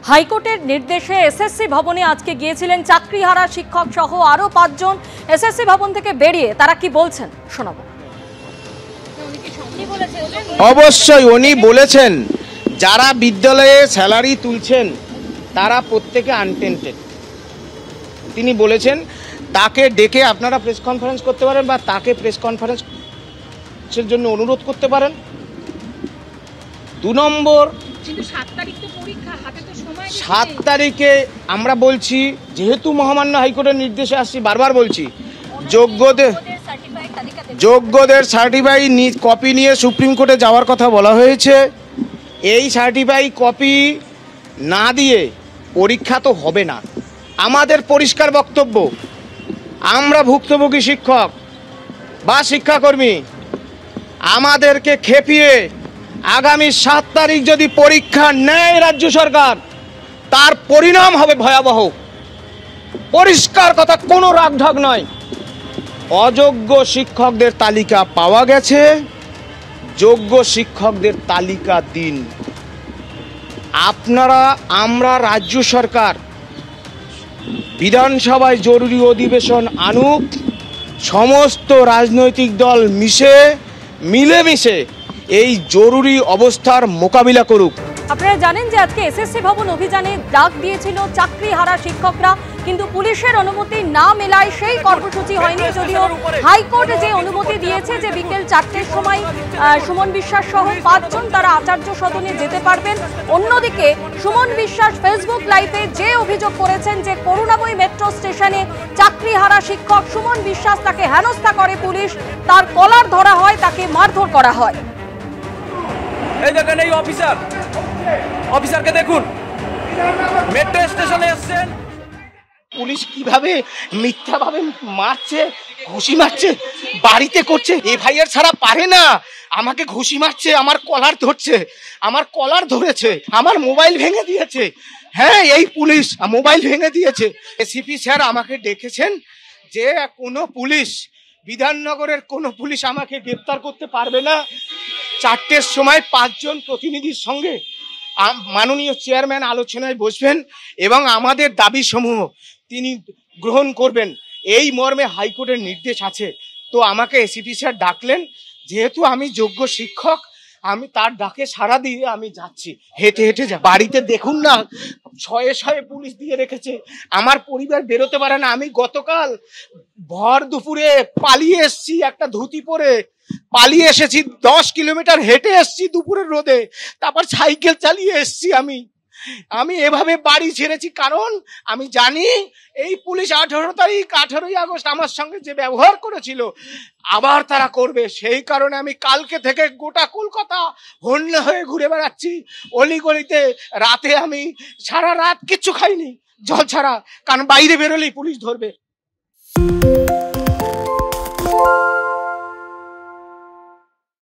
হাইকোর্টের নির্দেশে এসএসসি ভবনে আজকে গিয়েছিলেন চাকরিহারা শিক্ষক সহ আরো 5 জন। এসএসসি ভবন থেকে বেরিয়ে তারা কি বলছেন শোনাবো। অবশ্যই উনি বলেছেন যারা বিদ্যালয়ে স্যালারি তুলছেন তারা প্রত্যেকে আনটেন্টেড। তিনি বলেছেন তাকে ডেকে আপনারা প্রেস কনফারেন্স করতে পারেন বা তাকে প্রেস কনফারেন্সের জন্য অনুরোধ করতে পারেন। 2 নম্বর, 7 তারিখে আমরা বলছি, যেহেতু মহামান্য হাইকোর্টের নির্দেশে আসছি, বারবার বলছি, যোগ্যদের সার্টিফাই কপি নিয়ে সুপ্রিম কোর্টে যাওয়ার কথা বলা হয়েছে। এই সার্টিফাই কপি না দিয়ে পরীক্ষা তো হবে না। আমাদের পরিষ্কার বক্তব্য, আমরা ভুক্তভোগী শিক্ষক বা শিক্ষাকর্মী, আমাদেরকে খেপিয়ে আগামী 7 তারিখ যদি পরীক্ষা নেয় রাজ্য সরকার, তার পরিণাম হবে ভয়াবহ। পরিষ্কার কথা, কোনো রাগঢাক নয়। অযোগ্য শিক্ষকদের তালিকা পাওয়া গেছে, যোগ্য শিক্ষকদের তালিকা দিন। আমরা রাজ্য সরকার বিধানসভায় জরুরি অধিবেশন আনুক, সমস্ত রাজনৈতিক দল মিলেমিশে এই জরুরি অবস্থার মোকাবিলা করুক। আপনারা জানেন যে আজকে এসএসসি ভবন অভিযানে ডাক দিয়েছিল চাকরিহারা শিক্ষকরা, কিন্তু পুলিশের অনুমতি না মেলায় সেই কর্মসূচি হয়নি। যদিও হাইকোর্ট যে অনুমতি দিয়েছে যে বিকেল 4টের সময় সুমন বিশ্বাস সহ 5 জন তারা আচার্য সদনে যেতে পারবেন। অন্যদিকে সুমন বিশ্বাস ফেসবুক লাইভে যে অভিযোগ করেছেন যে করুণাময়ী মেট্রো স্টেশনে চাকরিহারা শিক্ষক সুমন বিশ্বাস, তাকে হেনস্থা করে পুলিশ, তার কলার ধরা হয়, তাকে মারধর করা হয়। এই দেখেন এই অফিসারকে দেখুন, মেট্রো স্টেশনে এসেছেন। পুলিশ কিভাবে মিথ্যাভাবে মারছে, ঘুষি মারছে, বাড়িতে করছে। এফআইআর ছাড়া পারে না। আমাকে ঘুষি মারছে, আমার কলার ধরছে, আমার কলার ধরেছে, আমার মোবাইল ভেঙে দিয়েছে। হ্যাঁ, এই পুলিশ মোবাইল ভেঙে দিয়েছে। এসিপি স্যার আমাকে ডেকেছেন যে কোনো পুলিশ, বিধাননগরের কোনো পুলিশ আমাকে গ্রেপ্তার করতে পারবে না। 4টের সময় 5 জন প্রতিনিধির সঙ্গে মাননীয় চেয়ারম্যান আলোচনায় বসবেন এবং আমাদের দাবি সমূহ তিনি গ্রহণ করবেন, এই মর্মে হাইকোর্টের নির্দেশ আছে। তো আমাকে এসিপি স্যার ডাকলেন, যেহেতু আমি যোগ্য শিক্ষক, আমি তার ডাকে সাড়া দিয়ে আমি যাচ্ছি, হেঁটে হেঁটে যা। বাড়িতে দেখুন না, শয়ে পুলিশ দিয়ে রেখেছে। আমার পরিবার বেরোতে পারে না। আমি গতকাল ভর দুপুরে পালিয়ে এসছি, একটা ধুতি পরে পালিয়ে এসেছি, 10 কিলোমিটার হেঁটে এসছি দুপুরের রোদে, তারপর সাইকেল চালিয়ে এসছি। আমি এভাবে বাড়ি ছেড়েছি, কারণ আমি জানি এই পুলিশ 18ই আগস্ট আমার সঙ্গে যে ব্যবহার করেছিল আবার তারা করবে। সেই কারণে আমি কালকে থেকে গোটা কলকাতা হন্যে হয়ে ঘুরে বেড়াচ্ছি অলিগলিতে। রাতে আমি সারা রাত কিচ্ছু খাইনি, জল ছাড়া, কারণ বাইরে বেরোলেই পুলিশ ধরবে।